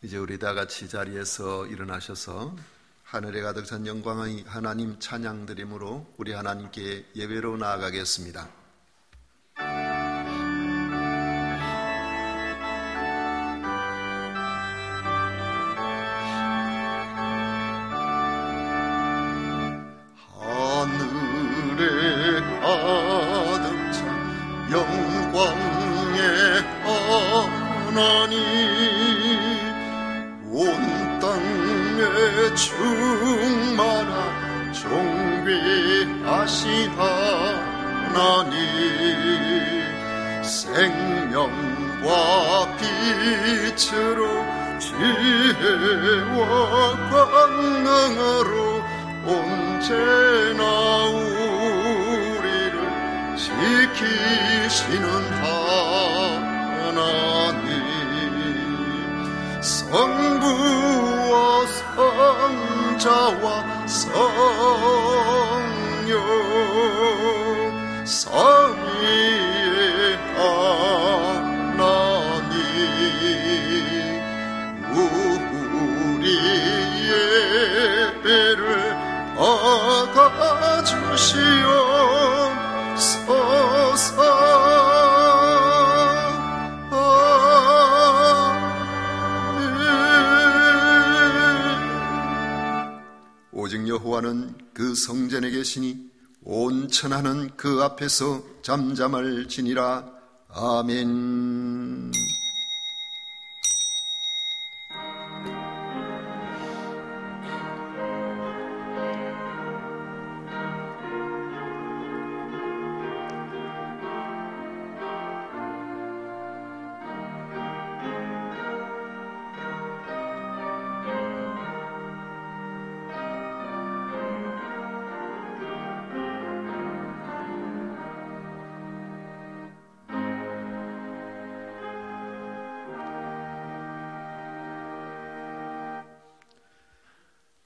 이제 우리 다 같이 자리에서 일어나셔서 하늘에 가득 찬 영광의 하나님 찬양 드림으로 우리 하나님께 예배로 나아가겠습니다. 하늘에 가득 찬 영광의 하나님, 온 땅에 충만한 존귀하신 하나님, 생명과 빛으로 지혜와 권능으로 언제나 우리를 지키시는 하나님, 성부와 성자와 성령 삼위의 하나님, 우리의 예배를 받아주시옵소서. 오직 여호와는 그 성전에 계시니 온 천하는 그 앞에서 잠잠할지니라. 아멘.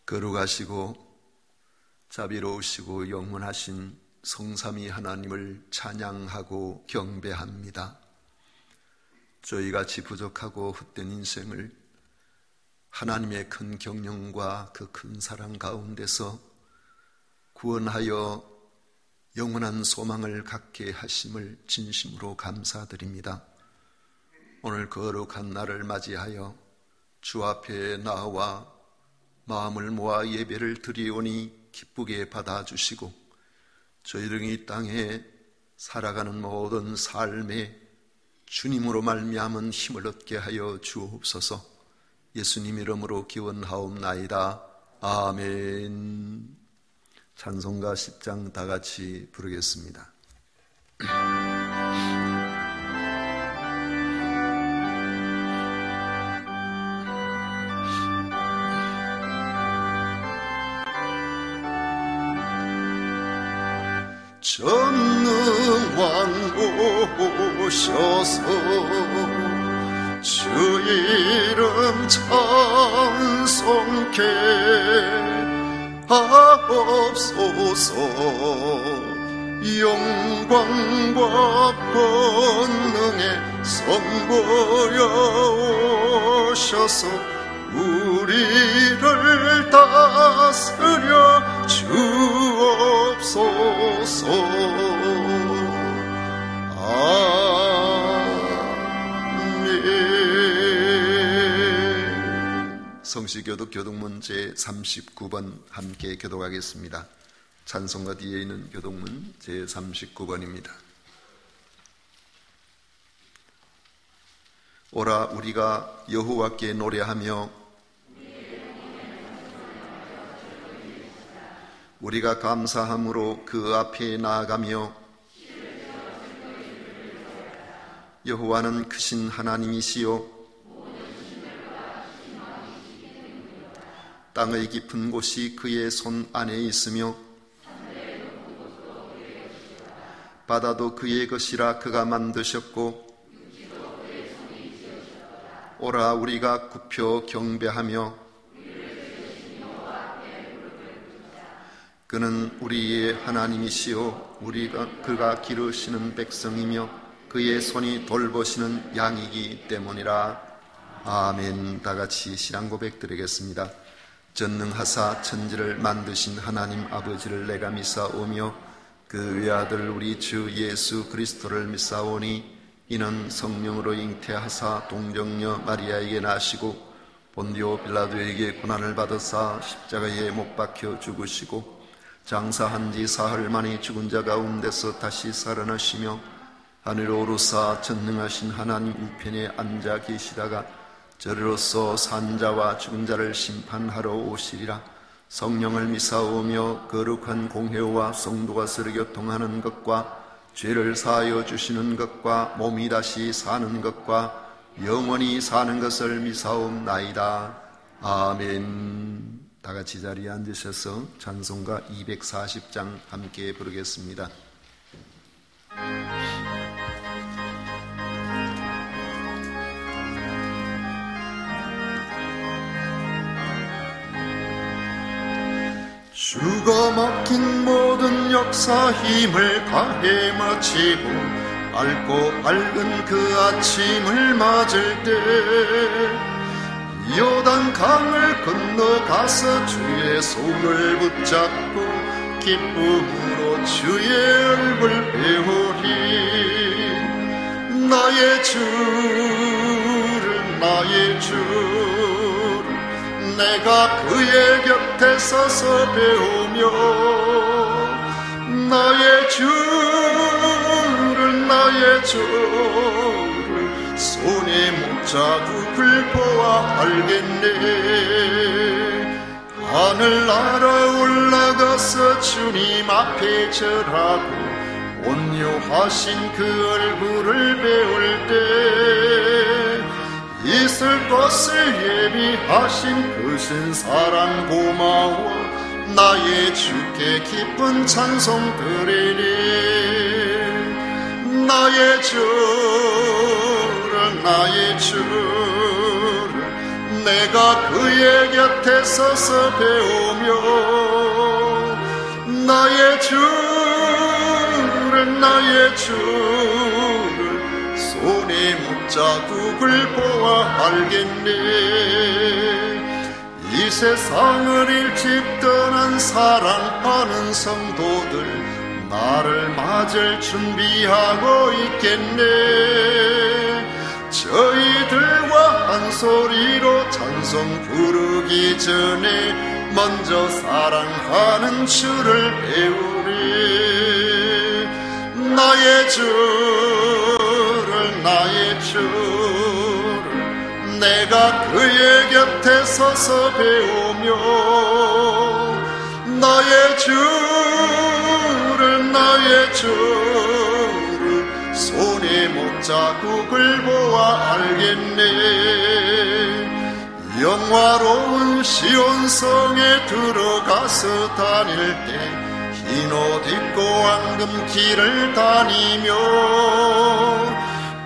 거룩하시고 자비로우시고 영원하신 성삼위 하나님을 찬양하고 경배합니다. 저희같이 부족하고 헛된 인생을 하나님의 큰 경륜과 그 큰 사랑 가운데서 구원하여 영원한 소망을 갖게 하심을 진심으로 감사드립니다. 오늘 거룩한 날을 맞이하여 주 앞에 나와 마음을 모아 예배를 드리오니 기쁘게 받아주시고 저희들이 이 땅에 살아가는 모든 삶에 주님으로 말미암은 힘을 얻게 하여 주옵소서. 예수님 이름으로 기원하옵나이다. 아멘. 찬송가 10장 다 같이 부르겠습니다. 전능왕 오셔서 주 이름 찬송케 하옵소서. 영광과 권능의 선보여 오셔서 우리를 다스려 주옵소서. 아멘. 성시교독 교독문 제39번 함께 교독하겠습니다. 찬송가 뒤에 있는 교독문 제39번입니다. 오라 우리가 여호와께 노래하며 우리가 감사함으로 그 앞에 나아가며 여호와는 크신 하나님이시요 땅의 깊은 곳이 그의 손 안에 있으며 바다도 그의 것이라 그가 만드셨고 오라 우리가 굽혀 경배하며 그는 우리의 하나님이시요 그가 기르시는 백성이며 그의 손이 돌보시는 양이기 때문이라. 아멘. 다 같이 신앙 고백 드리겠습니다. 전능하사 천지를 만드신 하나님 아버지를 내가 믿사오며 그 외아들 우리 주 예수 그리스도를 믿사오니 이는 성령으로 잉태하사 동정녀 마리아에게 나시고 본디오 빌라도에게 고난을 받으사 십자가에 못 박혀 죽으시고 장사한 지 사흘 만에 죽은 자 가운데서 다시 살아나시며 하늘로 오르사 전능하신 하나님 우편에 앉아 계시다가 저리로서 산자와 죽은 자를 심판하러 오시리라. 성령을 믿사오며 거룩한 공회와 성도가 서로 교통하는 것과 죄를 사하여 주시는 것과 몸이 다시 사는 것과 영원히 사는 것을 믿사옵나이다. 아멘. 다 같이 자리에 앉으셔서 찬송가 240장 함께 부르겠습니다. 주가 맡긴 모든 역사 힘을 다해 마치고 밝고 밝은 그 아침을 맞을 때 요단 강을 건너가서 주의 손을 붙잡고 기쁨으로 주의 얼굴 배우리. 나의 주를 나의 주를 내가 그의 곁에 서서 배우며 나의 주를 손에 못자국을 보아 알겠네. 하늘 날아 올라가서 주님 앞에 절하고 온유하신 그 얼굴을 배울 때 있을 것을 예비하신 그 신사랑 고마워 나의 주께 기쁜 찬송 드리니. 나의 주를 내가 그의 곁에 서서 배우며 나의 주를 손에 못자국을 보아 알겠네. 이 세상을 일찍 떠난 사랑하는 성도들 나를 맞을 준비하고 있겠네. 저희들과 한 소리로 찬송 부르기 전에 먼저 사랑하는 주를 배우리. 나의 주를 내가 그의 곁에 서서 배우며 나의 주를 손에 못자국을 보아 알겠네. 영화로운 시온성에 들어가서 다닐 때 흰 옷 입고 황금길을 다니며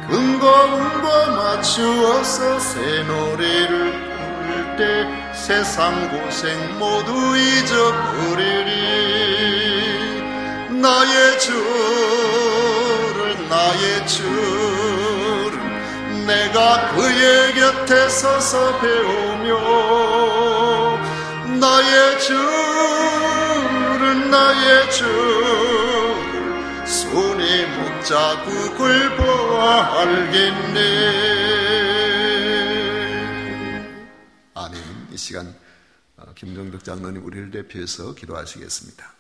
금거운과 맞추어서 새 노래를 부를 때 세상 고생 모두 잊어버리리. 나의 주를 내가 그의 곁에 서서 배우며 나의 주를 손에 못자국을 보아 알겠네. 아멘. 이 시간 김정덕 장로님 우리를 대표해서 기도하시겠습니다.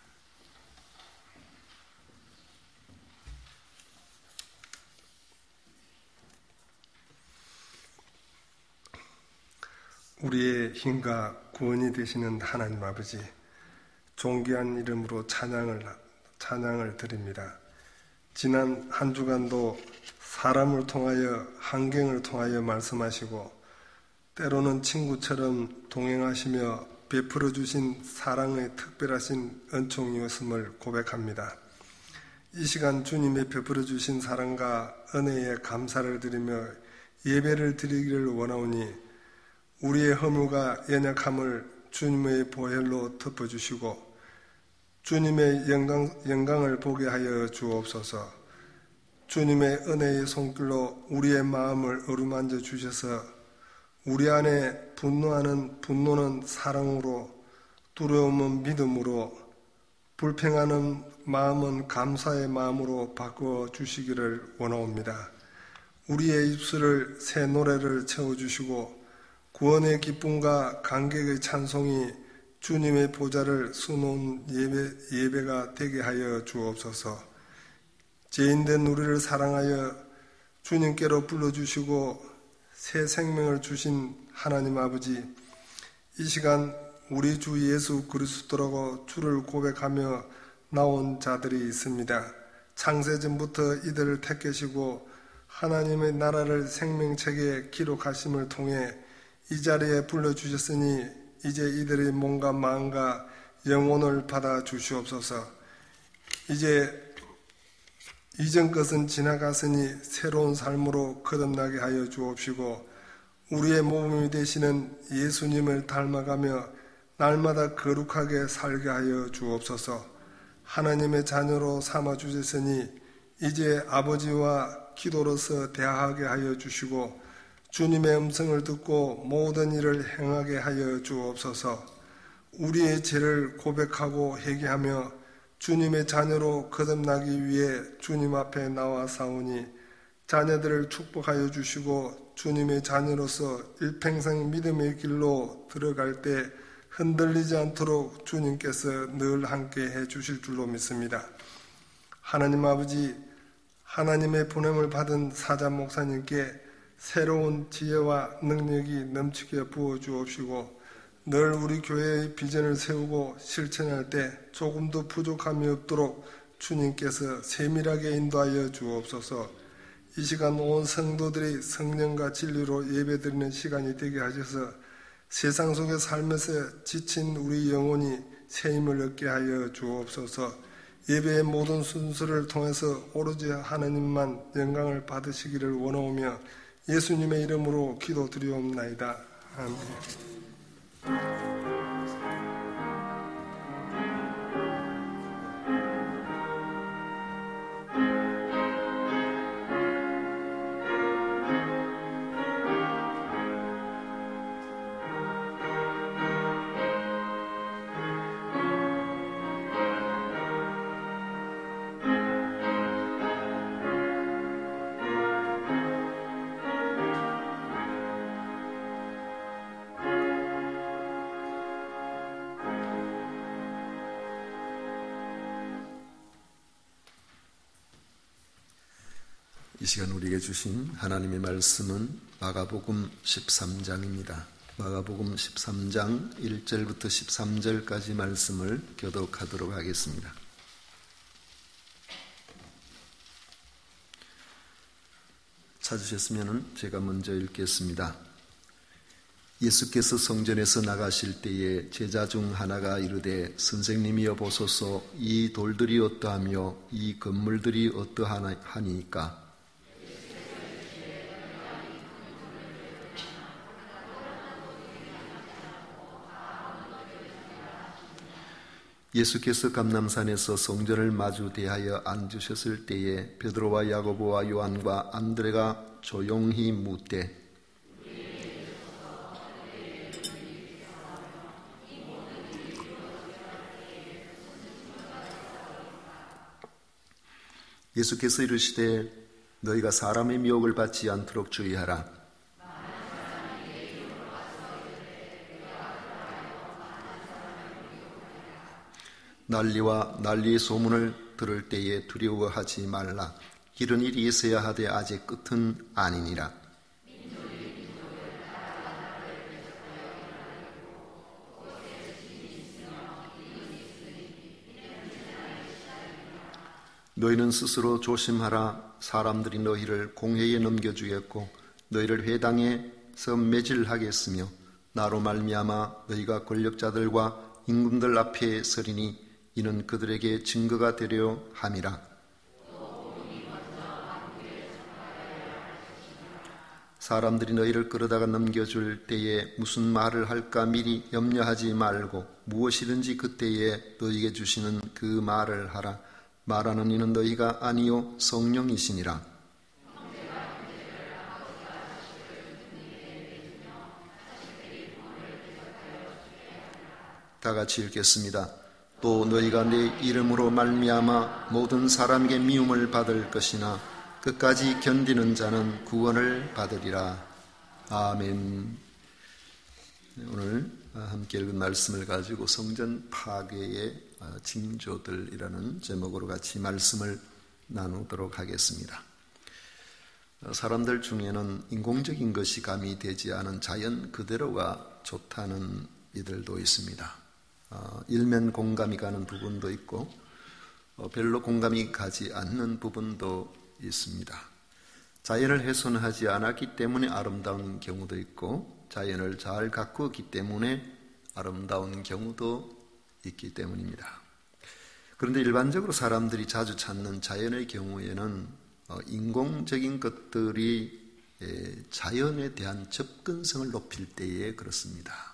우리의 힘과 구원이 되시는 하나님 아버지, 존귀한 이름으로 찬양을 드립니다. 지난 한 주간도 사람을 통하여 환경을 통하여 말씀하시고 때로는 친구처럼 동행하시며 베풀어 주신 사랑의 특별하신 은총이었음을 고백합니다. 이 시간 주님의 베풀어 주신 사랑과 은혜에 감사를 드리며 예배를 드리기를 원하오니 우리의 허물과 연약함을 주님의 보혈로 덮어주시고 주님의 영광을 보게 하여 주옵소서. 주님의 은혜의 손길로 우리의 마음을 어루만져 주셔서 우리 안에 분노는 사랑으로, 두려움은 믿음으로, 불평하는 마음은 감사의 마음으로 바꿔주시기를 원하옵니다. 우리의 입술을 새 노래를 채워주시고 구원의 기쁨과 감격의 찬송이 주님의 보좌를 수놓은 예배가 되게 하여 주옵소서. 죄인된 우리를 사랑하여 주님께로 불러주시고 새 생명을 주신 하나님 아버지, 이 시간 우리 주 예수 그리스도라고 주를 고백하며 나온 자들이 있습니다. 창세전부터 이들을 택하시고 하나님의 나라를 생명책에 기록하심을 통해 이 자리에 불러주셨으니 이제 이들의 몸과 마음과 영혼을 받아 주시옵소서. 이제 이전 것은 지나갔으니 새로운 삶으로 거듭나게 하여 주옵시고 우리의 모범이 되시는 예수님을 닮아가며 날마다 거룩하게 살게 하여 주옵소서. 하나님의 자녀로 삼아 주셨으니 이제 아버지와 기도로서 대화하게 하여 주시고 주님의 음성을 듣고 모든 일을 행하게 하여 주옵소서. 우리의 죄를 고백하고 회개하며 주님의 자녀로 거듭나기 위해 주님 앞에 나와 싸우니 자녀들을 축복하여 주시고 주님의 자녀로서 일평생 믿음의 길로 들어갈 때 흔들리지 않도록 주님께서 늘 함께 해 주실 줄로 믿습니다. 하나님 아버지, 하나님의 보냄을 받은 사자 목사님께 새로운 지혜와 능력이 넘치게 부어 주옵시고 늘 우리 교회의 비전을 세우고 실천할 때 조금도 부족함이 없도록 주님께서 세밀하게 인도하여 주옵소서. 이 시간 온 성도들이 성령과 진리로 예배드리는 시간이 되게 하셔서 세상 속에 살면서 지친 우리 영혼이 새 힘을 얻게 하여 주옵소서. 예배의 모든 순서를 통해서 오로지 하나님만 영광을 받으시기를 원하오며 예수님의 이름으로 기도드리옵나이다. 아멘. 이 시간 우리에게 주신 하나님의 말씀은 마가복음 13장입니다. 마가복음 13장 1절부터 13절까지 말씀을 교독하도록 하겠습니다. 찾으셨으면 제가 먼저 읽겠습니다. 예수께서 성전에서 나가실 때에 제자 중 하나가 이르되 선생님이여 보소서, 이 돌들이 어떠하며 이 건물들이 어떠하니까? 예수께서 감람산에서 성전을 마주 대하여 앉으셨을 때에 베드로와 야고보와 요한과 안드레가 조용히 묻되 예수께서 이르시되 너희가 사람의 미혹을 받지 않도록 주의하라. 난리와 난리의 소문을 들을 때에 두려워하지 말라. 이런 일이 있어야 하되 아직 끝은 아니니라. 너희는 스스로 조심하라. 사람들이 너희를 공회에 넘겨주겠고 너희를 회당에서 매질하겠으며 나로 말미암아 너희가 권력자들과 임금들 앞에 서리니 이는 그들에게 증거가 되려 함이라. 사람들이 너희를 끌어다가 넘겨줄 때에 무슨 말을 할까 미리 염려하지 말고 무엇이든지 그때에 너희에게 주시는 그 말을 하라. 말하는 이는 너희가 아니요 성령이시니라. 다 같이 읽겠습니다. 또 너희가 내 이름으로 말미암아 모든 사람에게 미움을 받을 것이나 끝까지 견디는 자는 구원을 받으리라. 아멘. 오늘 함께 읽은 말씀을 가지고 성전 파괴의 징조들이라는 제목으로 같이 말씀을 나누도록 하겠습니다. 사람들 중에는 인공적인 것이 가미되지 않은 자연 그대로가 좋다는 이들도 있습니다. 일면 공감이 가는 부분도 있고 별로 공감이 가지 않는 부분도 있습니다. 자연을 훼손하지 않았기 때문에 아름다운 경우도 있고 자연을 잘 가꾸었기 때문에 아름다운 경우도 있기 때문입니다. 그런데 일반적으로 사람들이 자주 찾는 자연의 경우에는 인공적인 것들이 자연에 대한 접근성을 높일 때에 그렇습니다.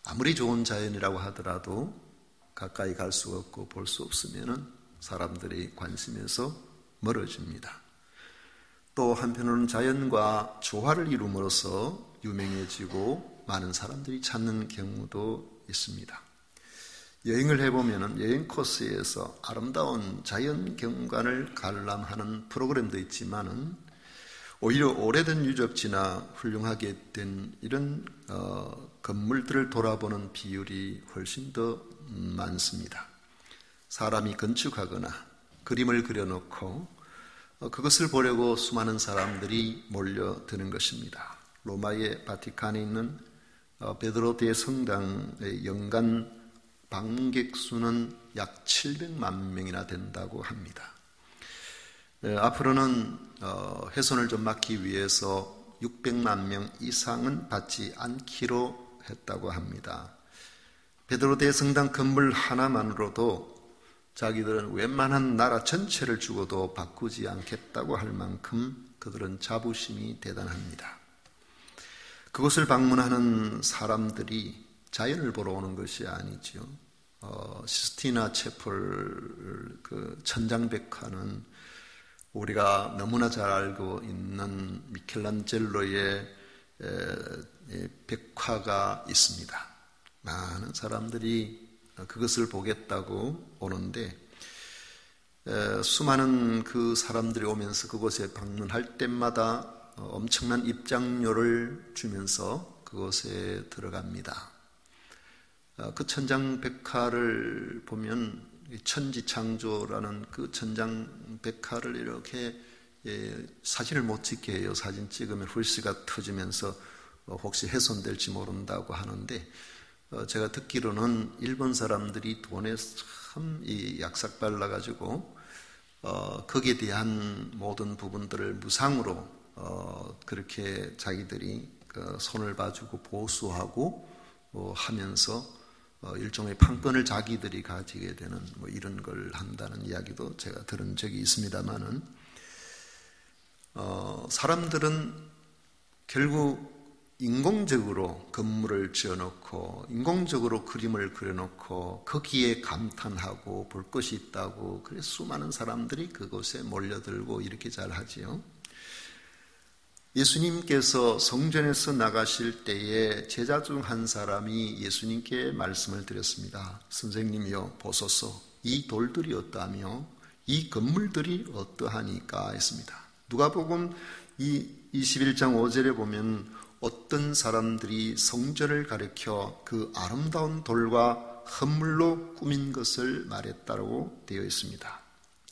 아무리 좋은 자연이라고 하더라도 가까이 갈 수 없고 볼 수 없으면 사람들이 관심에서 멀어집니다. 또 한편으로는 자연과 조화를 이룸으로써 유명해지고 많은 사람들이 찾는 경우도 있습니다. 여행을 해보면 여행 코스에서 아름다운 자연 경관을 관람하는 프로그램도 있지만 오히려 오래된 유적지나 훌륭하게 된 이런 건물들을 돌아보는 비율이 훨씬 더 많습니다. 사람이 건축하거나 그림을 그려놓고 그것을 보려고 수많은 사람들이 몰려드는 것입니다. 로마의 바티칸에 있는 베드로 대성당의 연간 방문객 수는 약 700만 명이나 된다고 합니다. 앞으로는 훼손을 좀 막기 위해서 600만 명 이상은 받지 않기로 했다고 합니다. 베드로 대성당 건물 하나만으로도 자기들은 웬만한 나라 전체를 주고도 바꾸지 않겠다고 할 만큼 그들은 자부심이 대단합니다. 그곳을 방문하는 사람들이 자연을 보러 오는 것이 아니죠. 시스티나 채플 그 천장백화는 우리가 너무나 잘 알고 있는 미켈란젤로의 백화가 있습니다. 많은 사람들이 그것을 보겠다고 오는데 수많은 그 사람들이 오면서 그곳에 방문할 때마다 엄청난 입장료를 주면서 그곳에 들어갑니다. 그 천장백화를 보면 천지창조라는 그 천장백화를 이렇게 사진을 못 찍게 해요. 사진 찍으면 훌시가 터지면서 혹시 훼손될지 모른다고 하는데 제가 듣기로는 일본 사람들이 돈에 참 약삭 발라가지고 거기에 대한 모든 부분들을 무상으로 그렇게 자기들이 손을 봐주고 보수하고 하면서 일종의 판권을 자기들이 가지게 되는 이런 걸 한다는 이야기도 제가 들은 적이 있습니다만은 사람들은 결국 인공적으로 건물을 지어놓고 인공적으로 그림을 그려놓고 거기에 감탄하고 볼 것이 있다고 그래서 수많은 사람들이 그곳에 몰려들고 이렇게 잘 하지요. 예수님께서 성전에서 나가실 때에 제자 중 한 사람이 예수님께 말씀을 드렸습니다. 선생님이여 보소서 이 돌들이 어떠하며 이 건물들이 어떠하니까 했습니다. 누가복음 21장 5절에 보면 어떤 사람들이 성전을 가리켜 그 아름다운 돌과 헌물로 꾸민 것을 말했다고 되어 있습니다.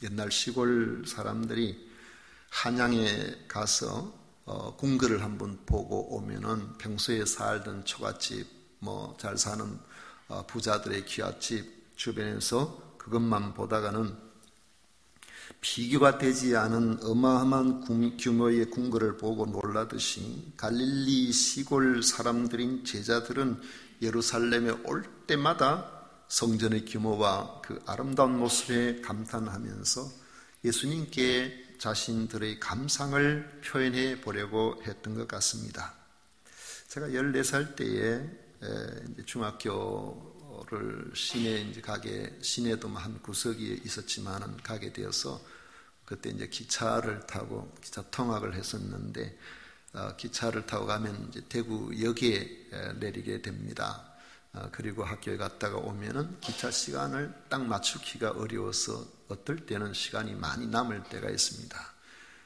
옛날 시골 사람들이 한양에 가서 궁궐을 한번 보고 오면은 평소에 살던 초가집, 잘 사는 부자들의 귀갓집 주변에서 그것만 보다가는 비교가 되지 않은 어마어마한 규모의 궁궐을 보고 놀라듯이 갈릴리 시골 사람들인 제자들은 예루살렘에 올 때마다 성전의 규모와 그 아름다운 모습에 감탄하면서 예수님께 자신들의 감상을 표현해 보려고 했던 것 같습니다. 제가 14살 때에 중학교를 시내도 한 구석이 있었지만은 가게 되어서 그때 이제 기차를 타고 기차 통학을 했었는데 기차를 타고 가면 이제 대구역에 내리게 됩니다. 그리고 학교에 갔다가 오면은 기차 시간을 딱 맞추기가 어려워서 어떨 때는 시간이 많이 남을 때가 있습니다.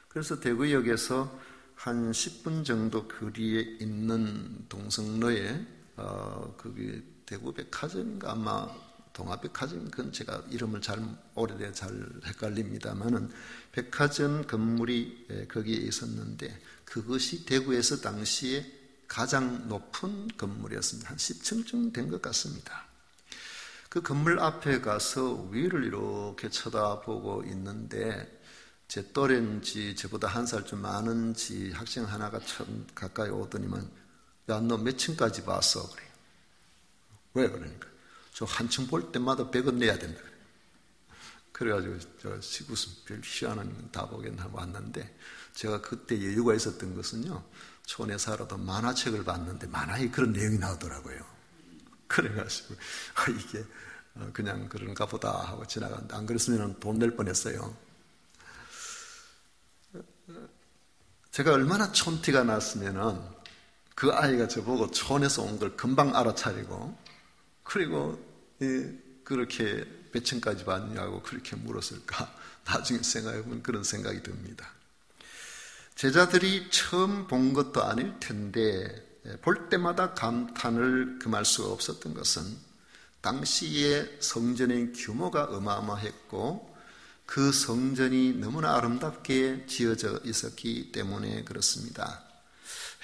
그래서 대구역에서 한 10분 정도 거리에 있는 동성로에 거기 대구백화점인가 아마 동아백화점, 그건 제가 이름을 오래돼 잘 헷갈립니다만은 백화점 건물이 거기에 있었는데 그것이 대구에서 당시에 가장 높은 건물이었습니다. 한 10층쯤 된 것 같습니다. 그 건물 앞에 가서 위를 이렇게 쳐다보고 있는데 제 또래인지 저보다 한 살 좀 많은지 학생 하나가 가까이 오더니만 야, 너 몇 층까지 봤어? 그래요. 왜 그러니까? 저 한 층 볼 때마다 100원 내야 된다. 그래가지고 저 시구슨 별 희한한 다보겐 하고 왔는데 제가 그때 여유가 있었던 것은요, 촌에 살아도 만화책을 봤는데 만화에 그런 내용이 나오더라고요. 그래가지고 이게 그냥 그런가 보다 하고 지나갔는데 안 그랬으면 돈 낼 뻔했어요. 제가 얼마나 촌티가 났으면은 그 아이가 저보고 촌에서 온 걸 금방 알아차리고 그리고 그렇게 몇 층까지 봤냐고 그렇게 물었을까? 나중에 생각해보면 그런 생각이 듭니다. 제자들이 처음 본 것도 아닐 텐데 볼 때마다 감탄을 금할 수가 없었던 것은 당시의 성전의 규모가 어마어마했고 그 성전이 너무나 아름답게 지어져 있었기 때문에 그렇습니다.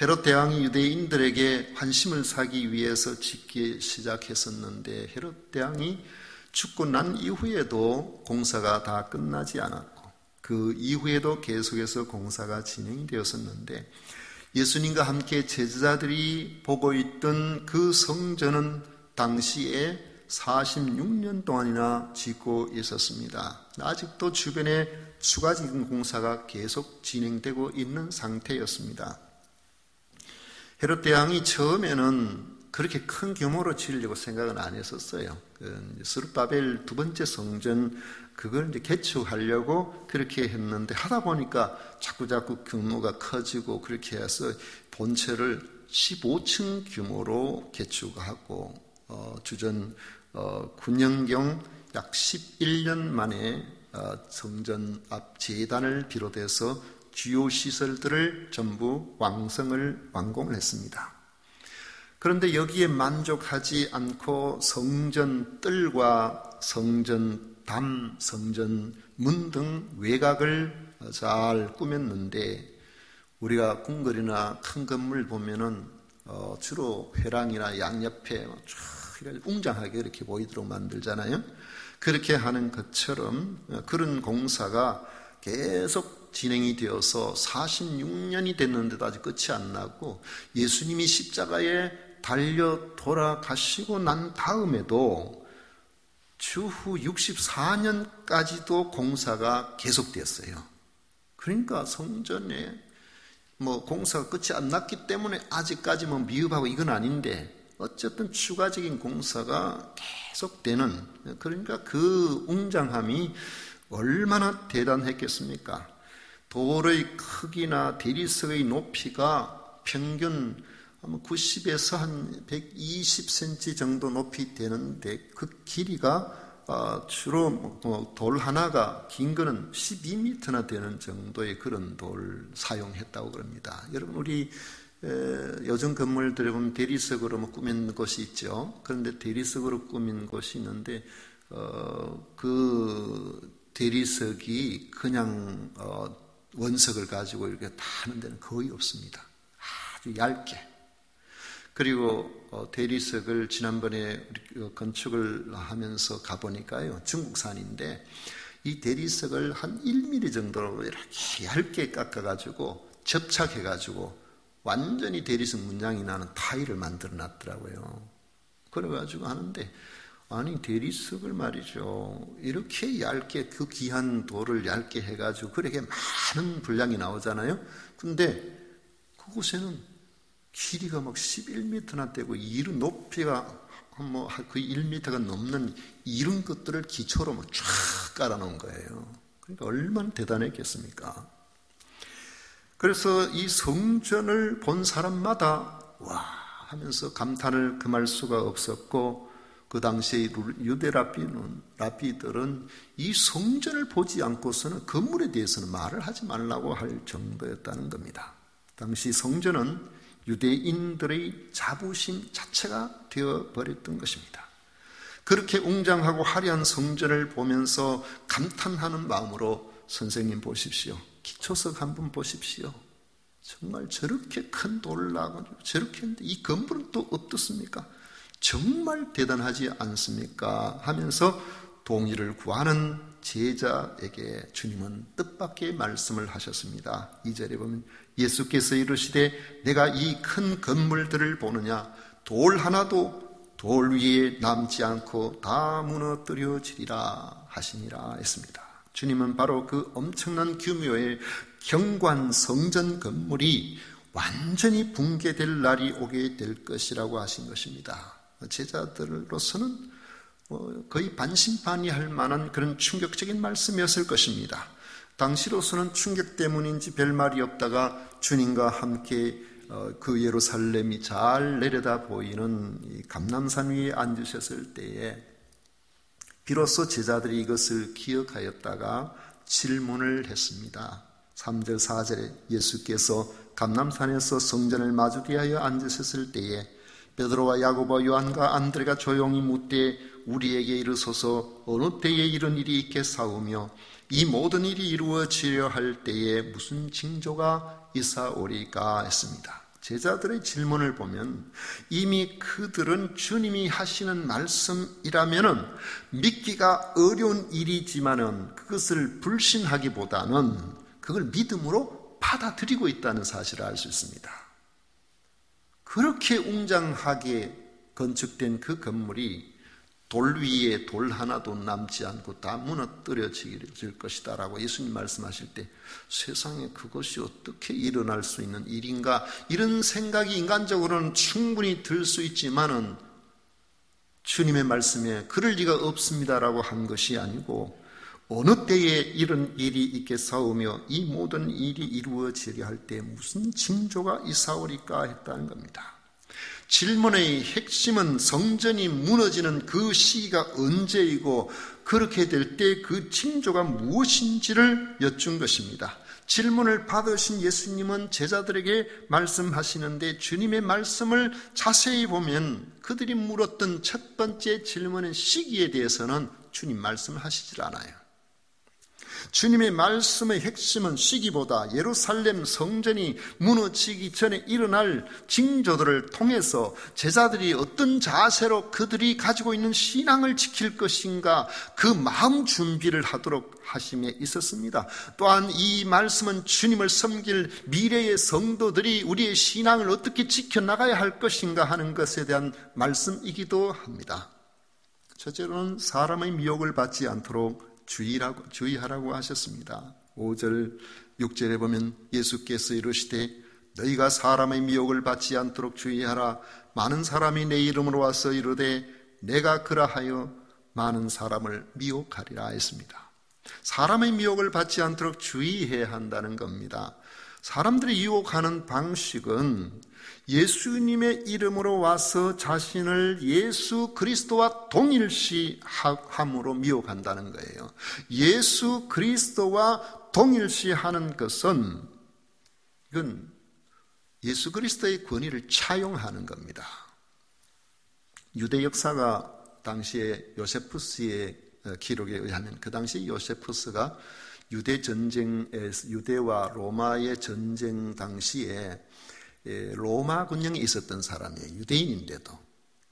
헤롯 대왕이 유대인들에게 환심을 사기 위해서 짓기 시작했었는데 헤롯 대왕이 죽고 난 이후에도 공사가 다 끝나지 않았고 그 이후에도 계속해서 공사가 진행이 되었었는데 예수님과 함께 제자들이 보고 있던 그 성전은 당시에 46년 동안이나 짓고 있었습니다. 아직도 주변에 추가적인 공사가 계속 진행되고 있는 상태였습니다. 헤롯 대왕이 처음에는 그렇게 큰 규모로 지으려고 생각은 안 했었어요. 스룹바벨 두 번째 성전 그걸 이제 개축하려고 그렇게 했는데 하다 보니까 자꾸 규모가 커지고 그렇게 해서 본체를 15층 규모로 개축하고 주전 9년경 약 11년 만에 성전 앞 제단을 비롯해서 주요 시설들을 전부 완공을 했습니다. 그런데 여기에 만족하지 않고 성전 뜰과 성전 담, 성전 문 등 외곽을 잘 꾸몄는데 우리가 궁궐이나 큰 건물 보면은 주로 회랑이나 양옆에 쫙 웅장하게 이렇게 보이도록 만들잖아요. 그렇게 하는 것처럼 그런 공사가 계속 진행이 되어서 46년이 됐는데도 아직 끝이 안 나고 예수님이 십자가에 달려 돌아가시고 난 다음에도 추후 64년까지도 공사가 계속됐어요. 그러니까 성전에 공사가 끝이 안 났기 때문에 아직까지 미흡하고 이건 아닌데 어쨌든 추가적인 공사가 계속되는, 그러니까 그 웅장함이 얼마나 대단했겠습니까? 돌의 크기나 대리석의 높이가 평균 90에서 한 120cm 정도 높이 되는데 그 길이가 주로 돌 하나가 긴 거는 12m나 되는 정도의 그런 돌을 사용했다고 그럽니다. 여러분 우리 요즘 건물들에 보면 대리석으로 꾸민 곳이 있죠. 그런데 대리석으로 꾸민 곳이 있는데 그 대리석이 그냥 원석을 가지고 이렇게 다 하는 데는 거의 없습니다. 아주 얇게. 그리고 대리석을 지난번에 건축을 하면서 가보니까요, 중국산인데 이 대리석을 한 1mm 정도로 이렇게 얇게 깎아가지고 접착해가지고 완전히 대리석 문양이 나는 타일을 만들어 놨더라고요. 그래가지고 하는데 아니 대리석을 말이죠, 이렇게 얇게 그 귀한 돌을 얇게 해가지고 그렇게 많은 분량이 나오잖아요. 근데 그곳에는 길이가 막 11m나 되고 이른 높이가 거의 1m가 넘는 이런 것들을 기초로 쫙 깔아놓은 거예요. 그러니까 얼마나 대단했겠습니까? 그래서 이 성전을 본 사람마다 와 하면서 감탄을 금할 수가 없었고, 그 당시에 유대 랍비들은 이 성전을 보지 않고서는 건물에 대해서는 말을 하지 말라고 할 정도였다는 겁니다. 당시 성전은 유대인들의 자부심 자체가 되어버렸던 것입니다. 그렇게 웅장하고 화려한 성전을 보면서 감탄하는 마음으로, 선생님 보십시오, 기초석 한번 보십시오, 정말 저렇게 큰 돌을 놔가지고 저렇게 했는데 이 건물은 또 어떻습니까? 정말 대단하지 않습니까? 하면서 동의를 구하는 제자에게 주님은 뜻밖의 말씀을 하셨습니다. 2절에 보면 예수께서 이르시되 내가 이 큰 건물들을 보느냐, 돌 하나도 돌 위에 남지 않고 다 무너뜨려지리라 하시니라 했습니다. 주님은 바로 그 엄청난 규모의 경관 성전 건물이 완전히 붕괴될 날이 오게 될 것이라고 하신 것입니다. 제자들로서는 거의 반신반의할 만한 그런 충격적인 말씀이었을 것입니다. 당시로서는 충격 때문인지 별 말이 없다가 주님과 함께 그 예루살렘이 잘 내려다 보이는 이 감람산 위에 앉으셨을 때에 비로소 제자들이 이것을 기억하였다가 질문을 했습니다. 3절 4절에 예수께서 감람산에서 성전을 마주대하여 앉으셨을 때에 베드로와 야고보와 요한과 안드레가 조용히 묻되 우리에게 이르소서 어느 때에 이런 일이 있겠사오며 이 모든 일이 이루어지려 할 때에 무슨 징조가 있사오리까 했습니다. 제자들의 질문을 보면 이미 그들은 주님이 하시는 말씀이라면은 믿기가 어려운 일이지만은 그것을 불신하기보다는 그걸 믿음으로 받아들이고 있다는 사실을 알 수 있습니다. 그렇게 웅장하게 건축된 그 건물이 돌 위에 돌 하나도 남지 않고 다 무너뜨려질 것이다 라고 예수님 말씀하실 때 세상에 그것이 어떻게 일어날 수 있는 일인가, 이런 생각이 인간적으로는 충분히 들 수 있지만은 주님의 말씀에 그럴 리가 없습니다라고 한 것이 아니고 어느 때에 이런 일이 있겠사오며 이 모든 일이 이루어지려 할 때 무슨 징조가 있사오리까 했다는 겁니다. 질문의 핵심은 성전이 무너지는 그 시기가 언제이고 그렇게 될 때 그 징조가 무엇인지를 여쭌 것입니다. 질문을 받으신 예수님은 제자들에게 말씀하시는데 주님의 말씀을 자세히 보면 그들이 물었던 첫 번째 질문의 시기에 대해서는 주님 말씀하시질 않아요. 주님의 말씀의 핵심은 시기보다 예루살렘 성전이 무너지기 전에 일어날 징조들을 통해서 제자들이 어떤 자세로 그들이 가지고 있는 신앙을 지킬 것인가 그 마음 준비를 하도록 하심에 있었습니다. 또한 이 말씀은 주님을 섬길 미래의 성도들이 우리의 신앙을 어떻게 지켜나가야 할 것인가 하는 것에 대한 말씀이기도 합니다. 첫째로는 사람의 미혹을 받지 않도록 주의하라고 하셨습니다. 5절 6절에 보면 예수께서 이르시되 너희가 사람의 미혹을 받지 않도록 주의하라. 많은 사람이 내 이름으로 와서 이르되 내가 그라하여 많은 사람을 미혹하리라 했습니다. 사람의 미혹을 받지 않도록 주의해야 한다는 겁니다. 사람들이 유혹하는 방식은 예수님의 이름으로 와서 자신을 예수 그리스도와 동일시함으로 미혹한다는 거예요. 예수 그리스도와 동일시하는 것은 이건 예수 그리스도의 권위를 차용하는 겁니다. 유대 역사가 당시에 요세푸스의 기록에 의하면 그 당시 요세푸스가 유대와 로마의 전쟁 당시에 로마 군영에 있었던 사람이에요. 유대인인데도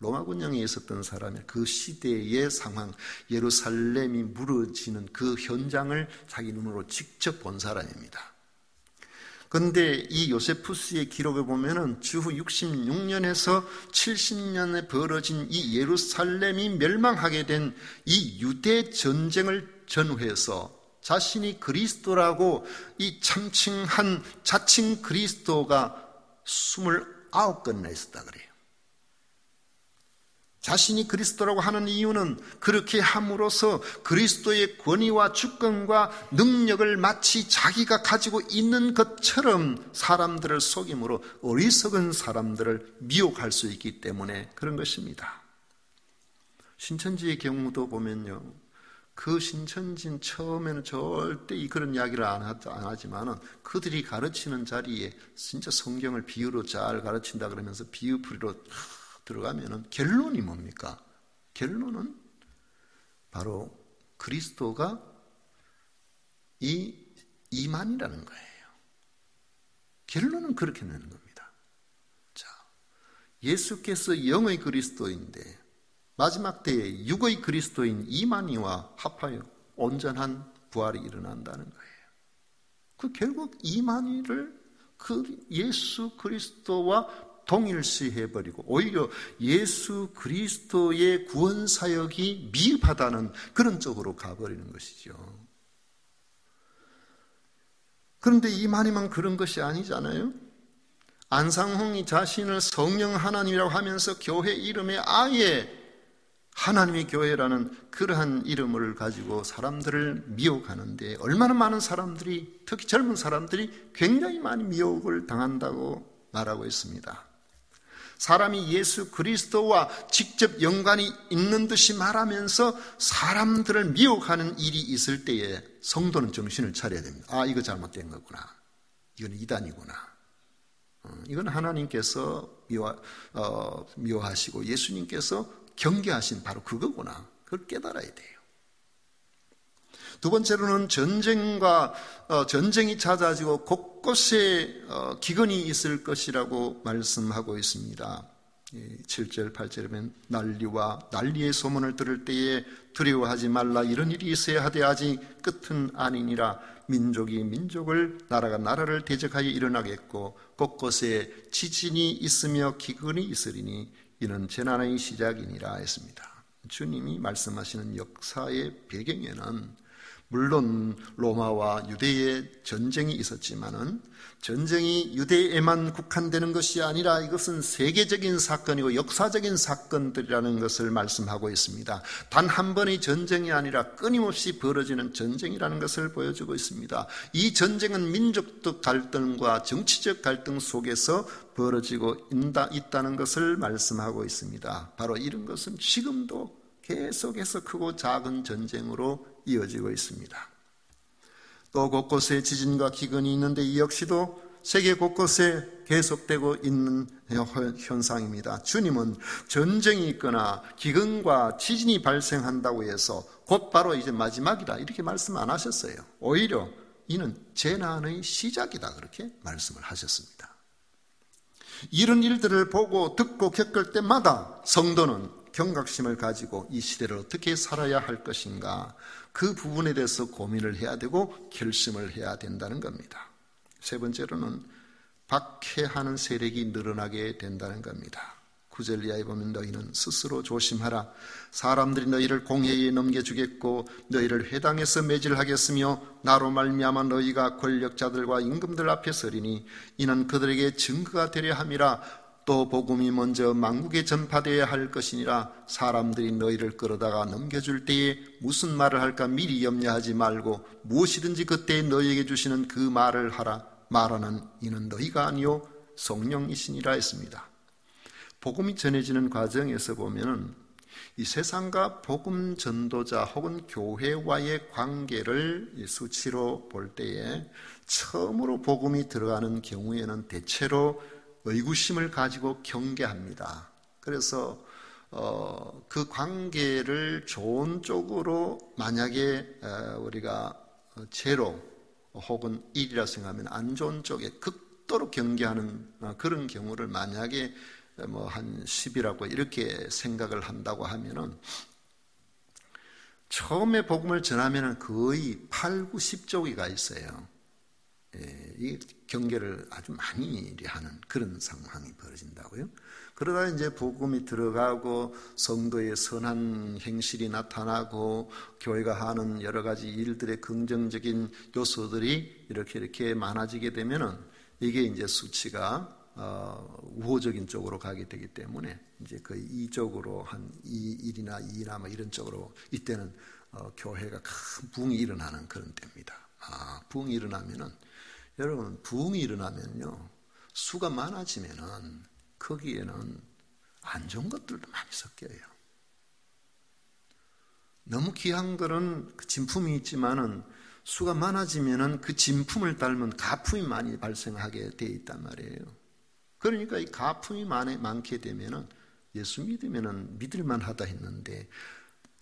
로마 군영에 있었던 사람이 그 시대의 상황, 예루살렘이 무너지는 그 현장을 자기 눈으로 직접 본 사람입니다. 그런데 이 요세푸스의 기록을 보면은 주후 66년에서 70년에 벌어진 이 예루살렘이 멸망하게 된 이 유대 전쟁을 전후해서 자신이 그리스도라고 이 참칭한 자칭 그리스도가 29건이나 있었다 그래요. 자신이 그리스도라고 하는 이유는 그렇게 함으로써 그리스도의 권위와 주권과 능력을 마치 자기가 가지고 있는 것처럼 사람들을 속임으로 어리석은 사람들을 미혹할 수 있기 때문에 그런 것입니다. 신천지의 경우도 보면요, 그 신천지는 처음에는 절대 그런 이야기를 안 하지만은 그들이 가르치는 자리에 진짜 성경을 비유로 잘 가르친다 그러면서 비유풀이로 들어가면은 결론이 뭡니까? 결론은 바로 그리스도가 이만이라는 거예요. 결론은 그렇게 내는 겁니다. 자, 예수께서 영의 그리스도인데 마지막 때에 육의 그리스도인 이만희와 합하여 온전한 부활이 일어난다는 거예요. 그 결국 이만희를 그 예수 그리스도와 동일시해버리고 오히려 예수 그리스도의 구원 사역이 미흡하다는 그런 쪽으로 가버리는 것이죠. 그런데 이만희만 그런 것이 아니잖아요. 안상홍이 자신을 성령 하나님이라고 하면서 교회 이름에 아예 하나님의 교회라는 그러한 이름을 가지고 사람들을 미혹하는데 얼마나 많은 사람들이, 특히 젊은 사람들이 굉장히 많이 미혹을 당한다고 말하고 있습니다. 사람이 예수 그리스도와 직접 연관이 있는 듯이 말하면서 사람들을 미혹하는 일이 있을 때에 성도는 정신을 차려야 됩니다. 아, 이거 잘못된 거구나. 이건 이단이구나. 이건 하나님께서 미워하시고 예수님께서 경계하신 바로 그거구나. 그걸 깨달아야 돼요. 두 번째로는 전쟁이 잦아지고 곳곳에 기근이 있을 것이라고 말씀하고 있습니다. 7절, 8절에 보면 난리의 소문을 들을 때에 두려워하지 말라. 이런 일이 있어야 하되 아직 끝은 아니니라. 민족이 민족을, 나라가 나라를 대적하여 일어나겠고 곳곳에 지진이 있으며 기근이 있으리니 이는 재난의 시작이니라 했습니다. 주님이 말씀하시는 역사의 배경에는 물론 로마와 유대의 전쟁이 있었지만은 전쟁이 유대에만 국한되는 것이 아니라 이것은 세계적인 사건이고 역사적인 사건들이라는 것을 말씀하고 있습니다. 단 한 번의 전쟁이 아니라 끊임없이 벌어지는 전쟁이라는 것을 보여주고 있습니다. 이 전쟁은 민족적 갈등과 정치적 갈등 속에서 벌어지고 있다는 것을 말씀하고 있습니다. 바로 이런 것은 지금도 계속해서 크고 작은 전쟁으로 이어지고 있습니다. 또 곳곳에 지진과 기근이 있는데 이 역시도 세계 곳곳에 계속되고 있는 현상입니다. 주님은 전쟁이 있거나 기근과 지진이 발생한다고 해서 곧바로 이제 마지막이다 이렇게 말씀 안 하셨어요. 오히려 이는 재난의 시작이다 그렇게 말씀을 하셨습니다. 이런 일들을 보고 듣고 겪을 때마다 성도는 경각심을 가지고 이 시대를 어떻게 살아야 할 것인가, 그 부분에 대해서 고민을 해야 되고 결심을 해야 된다는 겁니다. 세 번째로는 박해하는 세력이 늘어나게 된다는 겁니다. 9절 이하에 보면 너희는 스스로 조심하라. 사람들이 너희를 공회에 넘겨주겠고 너희를 회당에서 매질하겠으며 나로 말미암아 너희가 권력자들과 임금들 앞에 서리니 이는 그들에게 증거가 되려 함이라. 또 복음이 먼저 만국에 전파되어야 할 것이니라. 사람들이 너희를 끌어다가 넘겨줄 때에 무슨 말을 할까 미리 염려하지 말고 무엇이든지 그때 너희에게 주시는 그 말을 하라. 말하는 이는 너희가 아니요 성령이시니라 했습니다. 복음이 전해지는 과정에서 보면은 이 세상과 복음 전도자 혹은 교회와의 관계를 수치로 볼 때에 처음으로 복음이 들어가는 경우에는 대체로 의구심을 가지고 경계합니다. 그래서 그 관계를 좋은 쪽으로 만약에 우리가 제로 혹은 1이라 생각하면 안 좋은 쪽에 극도로 경계하는 그런 경우를 만약에 뭐 한 10이라고 이렇게 생각을 한다고 하면은 처음에 복음을 전하면은 거의 8, 90쪽이가 있어요. 이 경계를 아주 많이 하는 그런 상황이 벌어진다고요. 그러다 이제 복음이 들어가고 성도의 선한 행실이 나타나고 교회가 하는 여러 가지 일들의 긍정적인 요소들이 이렇게 많아지게 되면은 이게 이제 수치가 우호적인 쪽으로 가게 되기 때문에 이제 거의 이쪽으로 한 2일이나 2이나 뭐 이런 쪽으로 이때는 교회가 큰 부흥이 일어나는 그런 때입니다. 부흥이 일어나면은 여러분 부흥이 일어나면요 수가 많아지면은 거기에는 안 좋은 것들도 많이 섞여요. 너무 귀한 거는 그 진품이 있지만은 수가 많아지면은 그 진품을 닮은 가품이 많이 발생하게 돼 있단 말이에요. 그러니까 이 가품이 많게 되면은 예수 믿으면은 믿을만 하다 했는데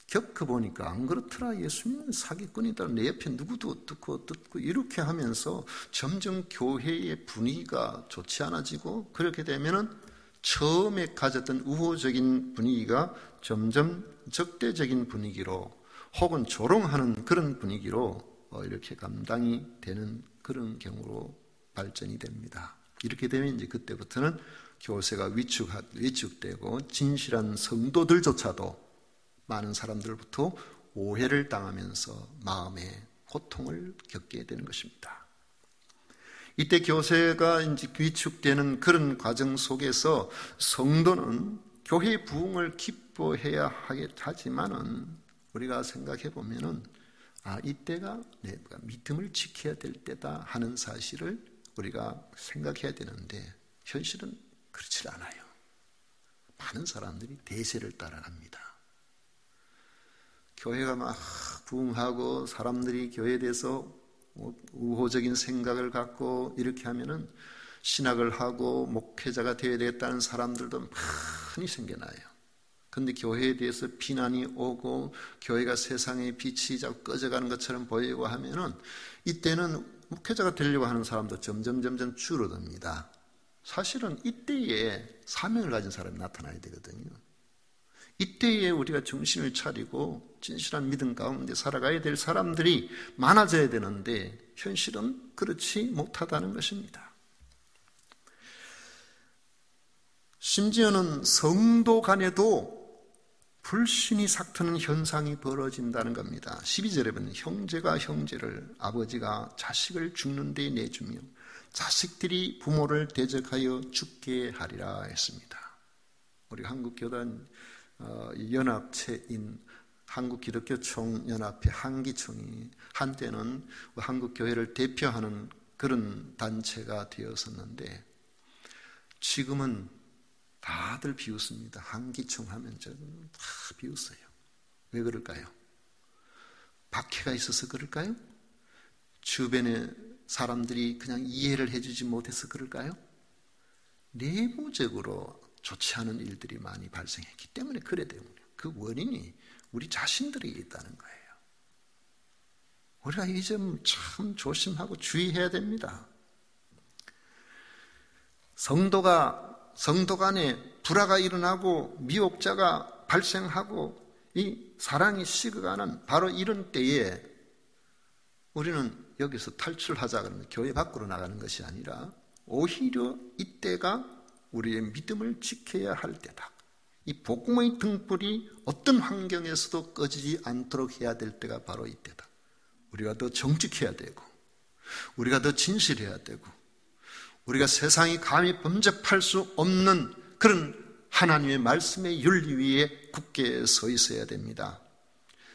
겪어보니까 안 그렇더라. 예수 믿는 사기꾼이다. 내 옆에 누구도 듣고 이렇게 하면서 점점 교회의 분위기가 좋지 않아지고 그렇게 되면은 처음에 가졌던 우호적인 분위기가 점점 적대적인 분위기로 혹은 조롱하는 그런 분위기로 이렇게 감당이 되는 그런 경우로 발전이 됩니다. 이렇게 되면 이제 그때부터는 교세가 위축되고 진실한 성도들조차도 많은 사람들부터 오해를 당하면서 마음의 고통을 겪게 되는 것입니다. 이때 교세가 이제 위축되는 그런 과정 속에서 성도는 교회의 부흥을 기뻐해야 하지만은 우리가 생각해 보면은 이때가 내가 믿음을 지켜야 될 때다 하는 사실을 우리가 생각해야 되는데 현실은 그렇지 않아요. 많은 사람들이 대세를 따라갑니다. 교회가 막 부흥하고 사람들이 교회에 대해서 우호적인 생각을 갖고 이렇게 하면은 신학을 하고 목회자가 되어야 되겠다는 사람들도 많이 생겨나요. 그런데 교회에 대해서 비난이 오고 교회가 세상의 빛이 자꾸 꺼져가는 것처럼 보이고 하면은 이때는 목회자가 되려고 하는 사람도 점점 줄어듭니다. 사실은 이때에 사명을 가진 사람이 나타나야 되거든요. 이때에 우리가 정신을 차리고 진실한 믿음 가운데 살아가야 될 사람들이 많아져야 되는데 현실은 그렇지 못하다는 것입니다. 심지어는 성도 간에도 불신이 삭트는 현상이 벌어진다는 겁니다. 12절에 보면 형제가 형제를, 아버지가 자식을 죽는 데 내주며 자식들이 부모를 대적하여 죽게 하리라 했습니다. 우리 한국교단 연합체인 한국기독교총연합회 한기총이 한때는 한국교회를 대표하는 그런 단체가 되었었는데 지금은 다들 비웃습니다. 한기총 하면 저는 다 비웃어요. 왜 그럴까요? 박해가 있어서 그럴까요? 주변의 사람들이 그냥 이해를 해주지 못해서 그럴까요? 내부적으로 좋지 않은 일들이 많이 발생했기 때문에 그래 때문에 그 원인이 우리 자신들에게 있다는 거예요. 우리가 이 점 참 조심하고 주의해야 됩니다. 성도 간에 불화가 일어나고 미혹자가 발생하고 이 사랑이 식어가는 바로 이런 때에 우리는 여기서 탈출하자 그러면 교회 밖으로 나가는 것이 아니라 오히려 이때가 우리의 믿음을 지켜야 할 때다. 이 복음의 등불이 어떤 환경에서도 꺼지지 않도록 해야 될 때가 바로 이때다. 우리가 더 정직해야 되고 우리가 더 진실해야 되고 우리가 세상이 감히 범접할 수 없는 그런 하나님의 말씀의 윤리 위에 굳게 서 있어야 됩니다.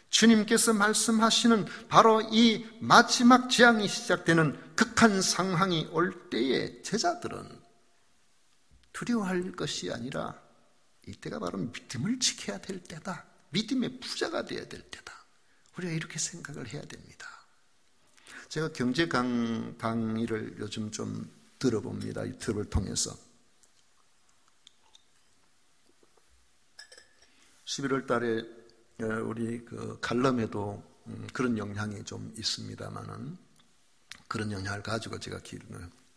주님께서 말씀하시는 바로 이 마지막 재앙이 시작되는 극한 상황이 올 때에 제자들은 두려워할 것이 아니라 이때가 바로 믿음을 지켜야 될 때다. 믿음의 부자가 되어야 될 때다. 우리가 이렇게 생각을 해야 됩니다. 제가 경제 강의를 요즘 좀 들어봅니다. 유튜브를 통해서. 11월 달에 우리 그 칼럼에도 그런 영향이 좀 있습니다만은 그런 영향을 가지고 제가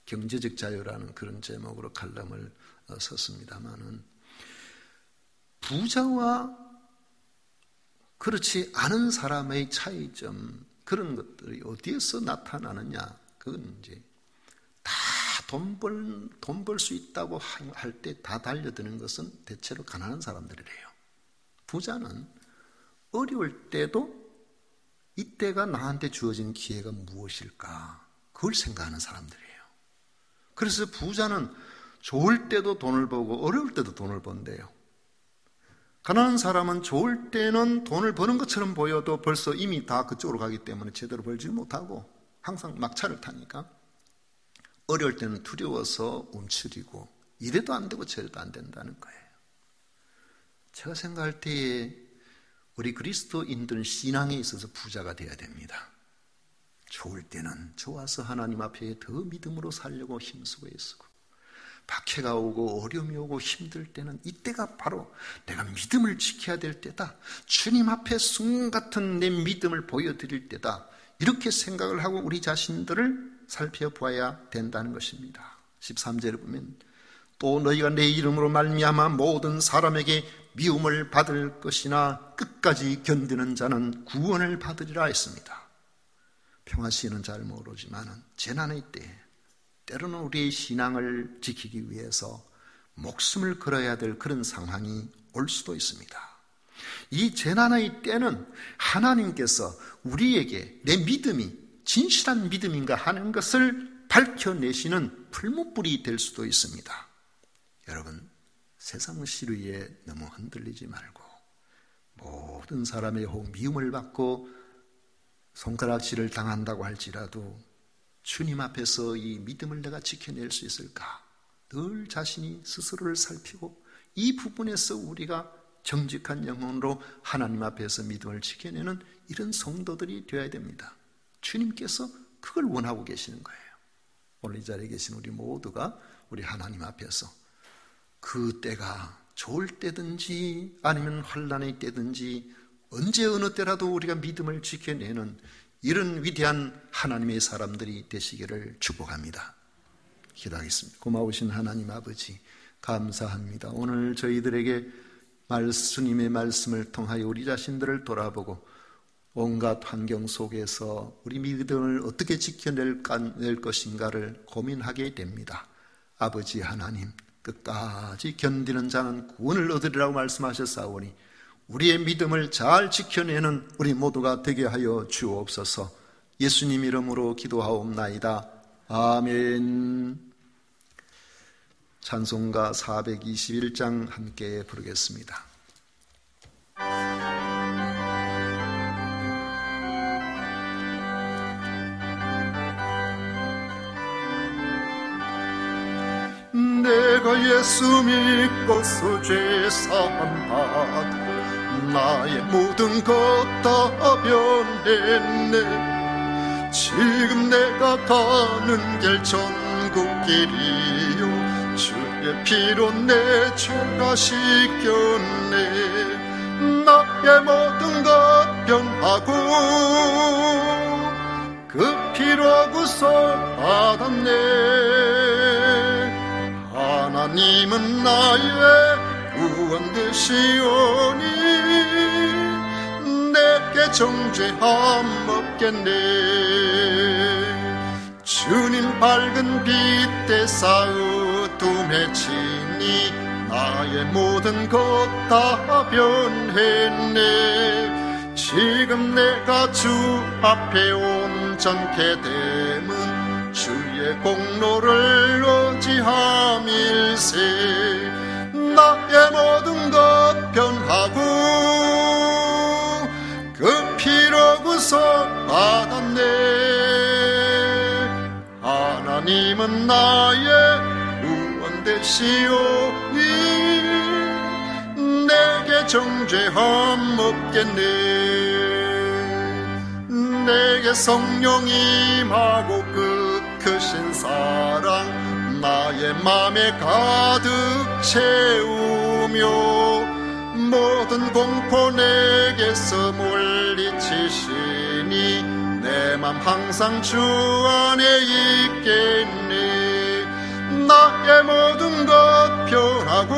경제적 자유라는 그런 제목으로 칼럼을 썼습니다만은 부자와 그렇지 않은 사람의 차이점 그런 것들이 어디에서 나타나느냐 그건 이제 다 돈 벌 수 있다고 할 때 다 달려드는 것은 대체로 가난한 사람들이래요. 부자는 어려울 때도 이때가 나한테 주어진 기회가 무엇일까 그걸 생각하는 사람들이에요. 그래서 부자는 좋을 때도 돈을 벌고 어려울 때도 돈을 번대요. 가난한 사람은 좋을 때는 돈을 버는 것처럼 보여도 벌써 이미 다 그쪽으로 가기 때문에 제대로 벌지 못하고 항상 막차를 타니까 어려울 때는 두려워서 움츠리고 이래도 안 되고 저래도 안 된다는 거예요. 제가 생각할 때에 우리 그리스도인들은 신앙에 있어서 부자가 되어야 됩니다. 좋을 때는 좋아서 하나님 앞에 더 믿음으로 살려고 힘쓰고 애쓰고, 박해가 오고 어려움이 오고 힘들 때는 이때가 바로 내가 믿음을 지켜야 될 때다, 주님 앞에 순간 같은 내 믿음을 보여드릴 때다, 이렇게 생각을 하고 우리 자신들을 살펴보아야 된다는 것입니다. 13절에 보면 또 너희가 내 이름으로 말미암아 모든 사람에게 미움을 받을 것이나 끝까지 견디는 자는 구원을 받으리라 했습니다. 평화시인은 잘 모르지만 재난의 때 때로는 우리의 신앙을 지키기 위해서 목숨을 걸어야 될 그런 상황이 올 수도 있습니다. 이 재난의 때는 하나님께서 우리에게 내 믿음이 진실한 믿음인가 하는 것을 밝혀내시는 풀무불이 될 수도 있습니다. 여러분, 세상 시류에 너무 흔들리지 말고 모든 사람의 혹 미움을 받고 손가락질을 당한다고 할지라도 주님 앞에서 이 믿음을 내가 지켜낼 수 있을까? 늘 자신이 스스로를 살피고 이 부분에서 우리가 정직한 영혼으로 하나님 앞에서 믿음을 지켜내는 이런 성도들이 되어야 됩니다. 주님께서 그걸 원하고 계시는 거예요. 오늘 이 자리에 계신 우리 모두가 우리 하나님 앞에서 그 때가 좋을 때든지 아니면 환난의 때든지 언제 어느 때라도 우리가 믿음을 지켜내는 이런 위대한 하나님의 사람들이 되시기를 축복합니다. 기도하겠습니다. 고마우신 하나님 아버지, 감사합니다. 오늘 저희들에게 주님의 말씀을 통하여 우리 자신들을 돌아보고 온갖 환경 속에서 우리 믿음을 어떻게 지켜낼 것인가를 고민하게 됩니다. 아버지 하나님, 끝까지 견디는 자는 구원을 얻으리라고 말씀하셨사오니 우리의 믿음을 잘 지켜내는 우리 모두가 되게 하여 주옵소서. 예수님 이름으로 기도하옵나이다. 아멘. 찬송가 421장 함께 부르겠습니다. 내가 예수 믿고서 죄사함 받아 나의 모든 것 다 변했네. 지금 내가 가는 길 천국길이요 주의 피로 내 죄가 씻겼네. 나의 모든 것 변하고 그 피로 구속 받았네. 하나님은 나의 구원 되시오니 내게 정죄함 없겠네. 주님 밝은 빛 대사 어둠에 치니 나의 모든 것 다 변했네. 지금 내가 주 앞에 온전케 됨은 주의 공로를 의지함일세. 나의 모든 것 변하고 그 피로 구속 받았네. 하나님은 나의 구원 되시오니 내게 정죄함 없겠네. 내게 성령 임하고 그 크신 사랑 나의 맘에 가득 채우며 모든 공포 내게서 물리치시니 내 맘 항상 주 안에 있겠네. 나의 모든 것 변하고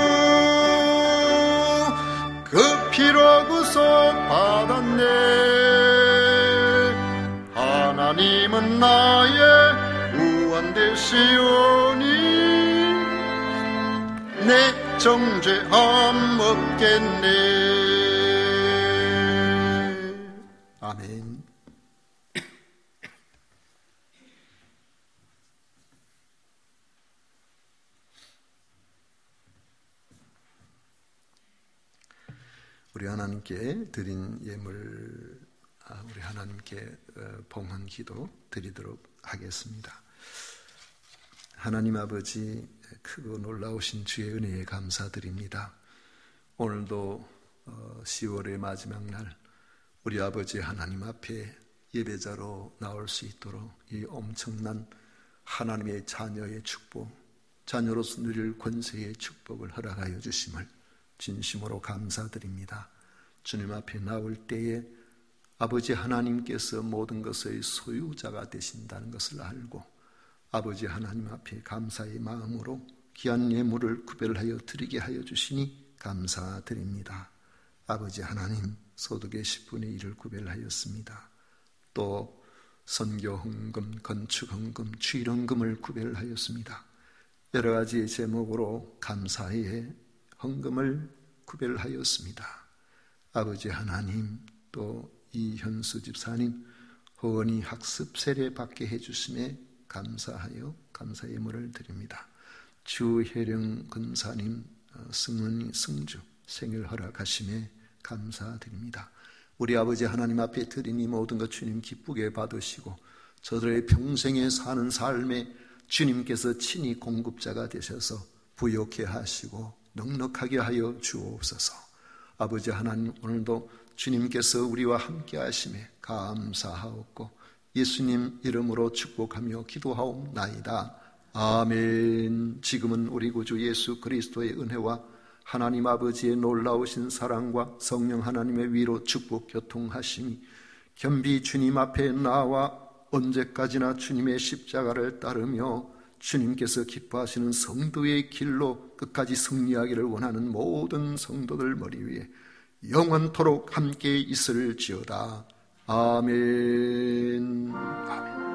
그 피로 구속 받았네. 하나님은 나의 구원 되시오니 내 정죄함 없겠네. 아멘. 우리 하나님께 드린 예물, 우리 하나님께 봉헌 기도 드리도록 하겠습니다. 하나님 아버지, 크고 놀라우신 주의 은혜에 감사드립니다. 오늘도 10월의 마지막 날 우리 아버지 하나님 앞에 예배자로 나올 수 있도록 이 엄청난 하나님의 자녀의 축복, 자녀로서 누릴 권세의 축복을 허락하여 주심을 진심으로 감사드립니다. 주님 앞에 나올 때에 아버지 하나님께서 모든 것의 소유자가 되신다는 것을 알고 아버지 하나님 앞에 감사의 마음으로 귀한 예물을 구별하여 드리게 하여 주시니 감사드립니다. 아버지 하나님, 소득의 10분의 1을 구별하였습니다. 또 선교 헌금, 건축 헌금, 주일 헌금을 구별하였습니다. 여러 가지 제목으로 감사의 헌금을 구별하였습니다. 아버지 하나님, 또 이현수 집사님 허언이 학습 세례 받게 해주심에 감사하여 감사의 예물을 드립니다. 주혜령 권사님 승은이 승주 생일 허락하심에 감사드립니다. 우리 아버지 하나님 앞에 드린 이 모든 것 주님 기쁘게 받으시고 저들의 평생에 사는 삶에 주님께서 친히 공급자가 되셔서 부욕해 하시고 넉넉하게 하여 주옵소서. 아버지 하나님, 오늘도 주님께서 우리와 함께 하심에 감사하옵고 예수님 이름으로 축복하며 기도하옵나이다. 아멘. 지금은 우리 구주 예수 그리스도의 은혜와 하나님 아버지의 놀라우신 사랑과 성령 하나님의 위로 축복 교통하심이 겸비 주님 앞에 나와 언제까지나 주님의 십자가를 따르며 주님께서 기뻐하시는 성도의 길로 끝까지 승리하기를 원하는 모든 성도들 머리 위에 영원토록 함께 있을지어다. 아멘. 아멘.